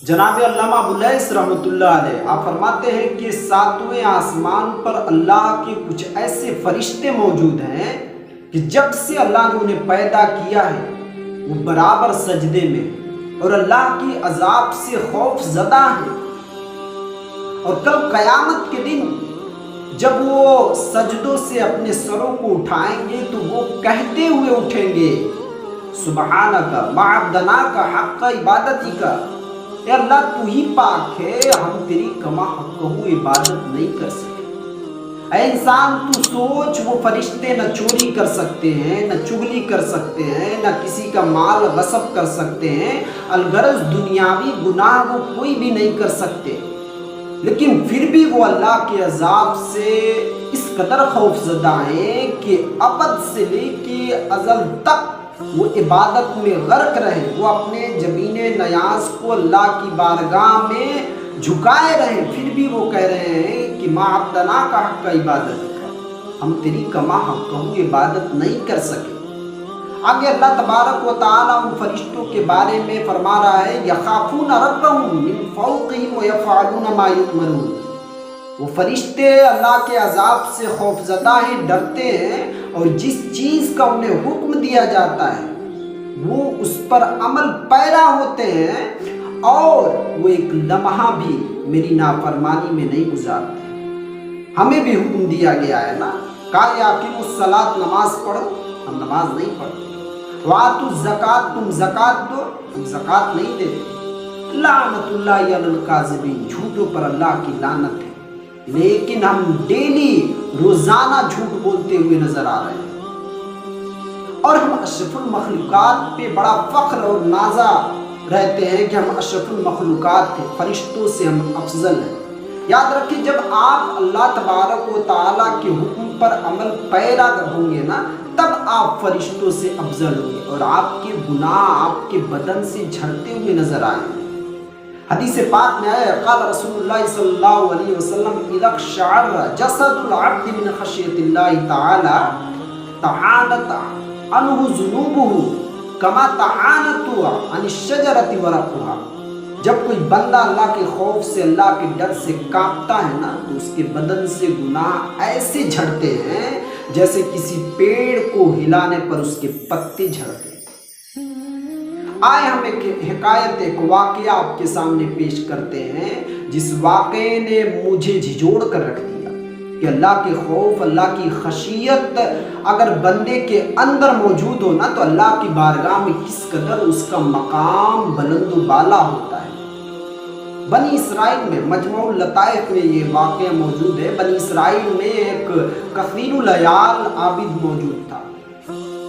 جناب علامہ ابولیس رحمۃ اللہ علیہ آپ فرماتے ہیں کہ ساتویں آسمان پر اللہ کے کچھ ایسے فرشتے موجود ہیں کہ جب سے اللہ نے انہیں پیدا کیا ہے وہ برابر سجدے میں اور اللہ کی عذاب سے خوف زدہ ہیں، اور کل قیامت کے دن جب وہ سجدوں سے اپنے سروں کو اٹھائیں گے تو وہ کہتے ہوئے اٹھیں گے سبحانک ما عبدناک حق عبادتی کا، اے اللہ تو ہی پاک ہے، ہم تیری کما حق عبادت نہیں کر سکے۔ اے انسان تو سوچ، وہ فرشتے نہ چوری کر سکتے ہیں، نہ چغلی کر سکتے ہیں، نہ کسی کا مال غصب کر سکتے ہیں، الغرض دنیاوی گناہ وہ کوئی بھی نہیں کر سکتے، لیکن پھر بھی وہ اللہ کے عذاب سے اس قدر خوف زدہ ہیں کہ ابد سے لے کے ازل تک وہ عبادت میں غرق رہے، وہ اپنے جبین نیاز کو اللہ کی بارگاہ میں جھکائے رہے، پھر بھی وہ کہہ رہے ہیں کہ ما عبدنا کا حق کا عبادت ہے، ہم تیری کما حق عبادت نہیں کر سکے۔ آگے اللہ تبارک و تعالیٰ ان فرشتوں کے بارے میں فرما رہا ہے یخافون ربهم من فوقهم ویفعلون ما یؤمرون، وہ فرشتے اللہ کے عذاب سے خوف زدہ ہیں، ڈرتے ہیں، اور جس چیز کا انہیں حکم دیا جاتا ہے وہ اس پر عمل پیرا ہوتے ہیں، اور وہ ایک لمحہ بھی میری نافرمانی میں نہیں گزارتے۔ ہمیں بھی حکم دیا گیا ہے نا، کہا یاقیموا الصلاۃ، نماز پڑھو، ہم نماز نہیں پڑھتے، وآتوا الزکوٰۃ، تم زکوٰۃ دو، ہم زکوٰۃ نہیں دیتے، لعنت اللہ علی الکاذبین، جھوٹوں پر اللہ کی لعنت ہے، لیکن ہم ڈیلی روزانہ جھوٹ بولتے ہوئے نظر آ رہے ہیں، اور ہم اشرف المخلوقات پہ بڑا فخر اور نازا رہتے ہیں کہ ہم اشرف المخلوقات تھے، فرشتوں سے ہم افضل ہیں۔ یاد رکھیں جب آپ اللہ تبارک و تعالیٰ کے حکم پر عمل پیرا ہوں گے نا، تب آپ فرشتوں سے افضل ہوں گے، اور آپ کے گناہ آپ کے بدن سے جھڑتے ہوئے نظر آئیں گے۔ حدیث پاک میں آیا قال رسول اللہ صلی اللہ علیہ وسلم اذا اقشعر جسد العبد من خشیۃ اللہ تعالی تعانت عنہ ذنوبہ کما تعانت عن الشجرۃ ورقها، جب کوئی بندہ اللہ کے خوف سے، اللہ کے ڈر سے کانپتا ہے نا، تو اس کے بدن سے گناہ ایسے جھڑتے ہیں جیسے کسی پیڑ کو ہلانے پر اس کے پتے جھڑتے ہیں۔ آئے ہم ایک حکایت، ایک واقعہ آپ کے سامنے پیش کرتے ہیں، جس واقعے نے مجھے جھجوڑ کر رکھ دیا کہ اللہ کے خوف، اللہ کی خشیت اگر بندے کے اندر موجود ہو نا، تو اللہ کی بارگاہ میں کس قدر اس کا مقام بلند و بالا ہوتا ہے۔ بنی اسرائیل میں مجموع اللطائف میں یہ واقعہ موجود ہے۔ بنی اسرائیل میں ایک کثیر العیال عابد موجود تھا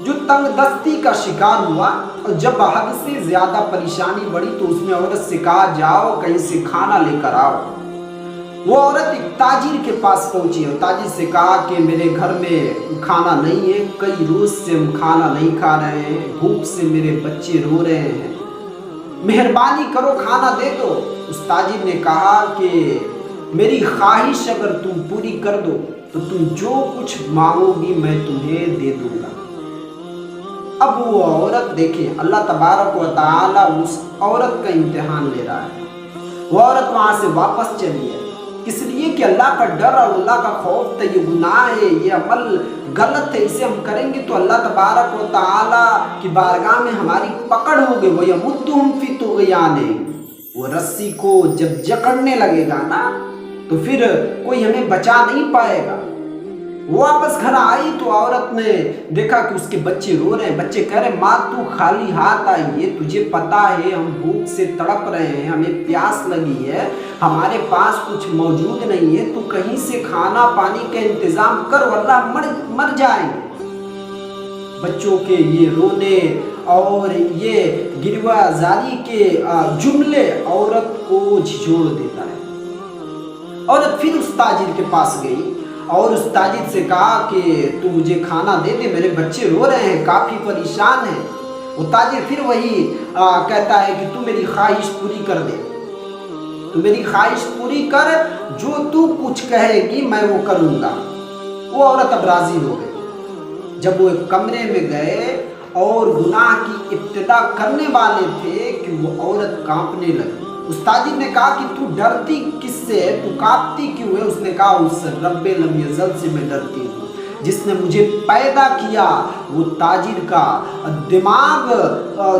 جو تنگ دستی کا شکار ہوا، اور جب حد سے زیادہ پریشانی بڑھی تو اس نے عورت سے کہا جاؤ کہیں سے کھانا لے کر آؤ۔ وہ عورت ایک تاجر کے پاس پہنچی اور تاجر سے کہا کہ میرے گھر میں کھانا نہیں ہے، کئی روز سے ہم کھانا نہیں کھا رہے ہیں، بھوک سے میرے بچے رو رہے ہیں، مہربانی کرو کھانا دے دو۔ اس تاجر نے کہا کہ میری خواہش اگر تم پوری کر دو تو تم جو کچھ مانگو گی میں تمہیں دے دوں گا۔ اب وہ عورت دیکھیں، اللہ تبارک و تعالیٰ اس عورت کا امتحان لے رہا ہے۔ وہ عورت وہاں سے واپس چلی ہے، اس لیے کہ اللہ کا ڈر اور اللہ کا خوف تھا، یہ گناہ ہے، یہ عمل غلط ہے، اسے ہم کریں گے تو اللہ تبارک و تعالیٰ کی بارگاہ میں ہماری پکڑ ہوگی۔ وَيَمُدُّهُمْ فِي طُغْيَانِهِمْ، وہ رسی کو جب جکڑنے لگے گا نا تو پھر کوئی ہمیں بچا نہیں پائے گا۔ وہ واپس گھر آئی تو عورت نے دیکھا کہ اس کے بچے رو رہے ہیں، بچے کہہ رہے ہیں ماں تو خالی ہاتھ آئی ہے، تجھے پتا ہے ہم بھوک سے تڑپ رہے ہیں، ہمیں پیاس لگی ہے، ہمارے پاس کچھ موجود نہیں ہے، تو کہیں سے کھانا پانی کا انتظام کر ورنہ مر جائیں گے۔ بچوں کے یہ رونے اور یہ گریباں زاری کے جملے عورت کو جھجوڑ دیتا ہے۔ عورت پھر اس تاجر کے پاس گئی اور اس تاجر سے کہا کہ تو مجھے کھانا دے دے، میرے بچے رو رہے ہیں، کافی پریشان ہیں۔ وہ تاجر پھر وہی کہتا ہے کہ تو میری خواہش پوری کر دے، تو میری خواہش پوری کر، جو تو کچھ کہے گی میں وہ کروں گا۔ وہ عورت اب راضی ہو گئی۔ جب وہ ایک کمرے میں گئے اور گناہ کی ابتدا کرنے والے تھے کہ وہ عورت کانپنے لگی، اس تاجر نے کہا کہ تو ڈرتی کس سے ہے، تو کانپتی کیوں ہے؟ اس نے کہا اس رب لم یزل سے میں ڈرتی ہوں جس نے مجھے پیدا کیا۔ وہ تاجر کا دماغ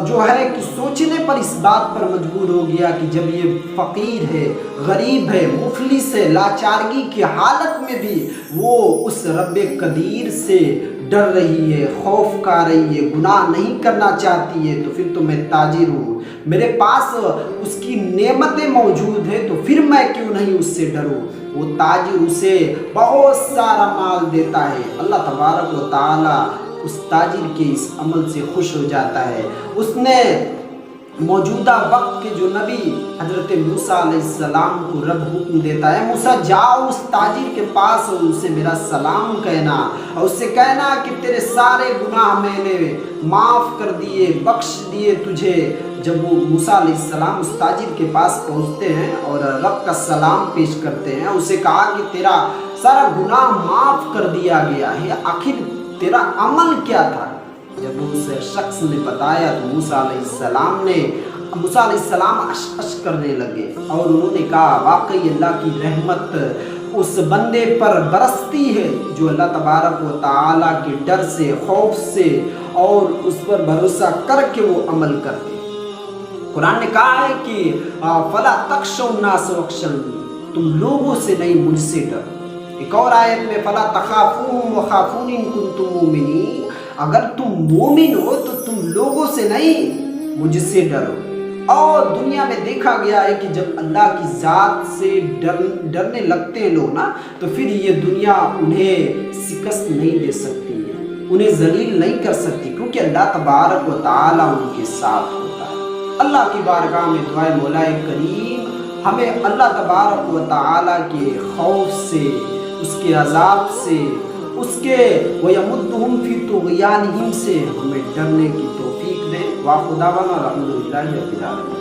جو ہے کہ سوچنے پر اس بات پر مجبور ہو گیا کہ جب یہ فقیر ہے، غریب ہے، مفلس ہے، لاچارگی کی حالت میں بھی وہ اس رب قدیر سے ڈر رہی ہے، خوف کھا رہی ہے، گناہ نہیں کرنا چاہتی ہے، تو پھر تو میں تاجر ہوں، میرے پاس اس کی نعمتیں موجود ہیں، تو پھر میں کیوں نہیں اس سے ڈروں؟ وہ تاجر اسے بہت سارا مال دیتا ہے۔ اللہ تبارک و تعالی اس تاجر کے اس عمل سے خوش ہو جاتا ہے۔ اس نے موجودہ وقت کے جو نبی حضرت موسیٰ علیہ السلام کو رب حکم دیتا ہے، موسیٰ جاؤ اس تاجر کے پاس اور اسے میرا سلام کہنا، اور اسے کہنا کہ تیرے سارے گناہ میں نے معاف کر دیے، بخش دیے تجھے۔ جب وہ موسیٰ علیہ السلام اس تاجر کے پاس پہنچتے ہیں اور رب کا سلام پیش کرتے ہیں، اسے کہا کہ تیرا سارا گناہ معاف کر دیا گیا ہے، آخر تیرا عمل کیا تھا؟ جب اس شخص نے بتایا تو موسیٰ علیہ السلام اشش کرنے لگے اور انہوں نے کہا واقعی اللہ کی رحمت اس بندے پر برستی ہے جو اللہ تبارک و تعالیٰ کے ڈر سے، خوف سے اور اس پر بھروسہ کر کے وہ عمل کرتے۔ قرآن نے کہا ہے کہ فَلَا تَخْشَوْا النَّاسَ وَاخْشَوْنِي، تم لوگوں سے نہیں مجھ سے ڈرو۔ ایک اور آیت میں فَلَا تَخَافُوهُمْ وَخَافُونِ إِن كُنتُم مُؤْمِنِينَ، اگر تم مومن ہو تو تم لوگوں سے نہیں مجھ سے ڈرو۔ اور دنیا میں دیکھا گیا ہے کہ جب اللہ کی ذات سے ڈرنے لگتے ہیں لوگ نا، تو پھر یہ دنیا انہیں شکست نہیں دے سکتی ہے، انہیں ذلیل نہیں کر سکتی، کیونکہ اللہ تبارک و تعالیٰ ان کے ساتھ ہوتا ہے۔ اللہ کی بارگاہ میں دعائے مولا کریم ہمیں اللہ تبارک و تعالیٰ کے خوف سے، اس کے عذاب سے، اس کے وَيَمُدُّهُمْ فِي طُغْيَانِهِمْ سے ہمیں ڈرنے کی توفیق دے۔ وَآخِرُ دَعْوَانَا الْحَمْدُ لِلَّهِ رَبِّ الْعَالَمِينَ۔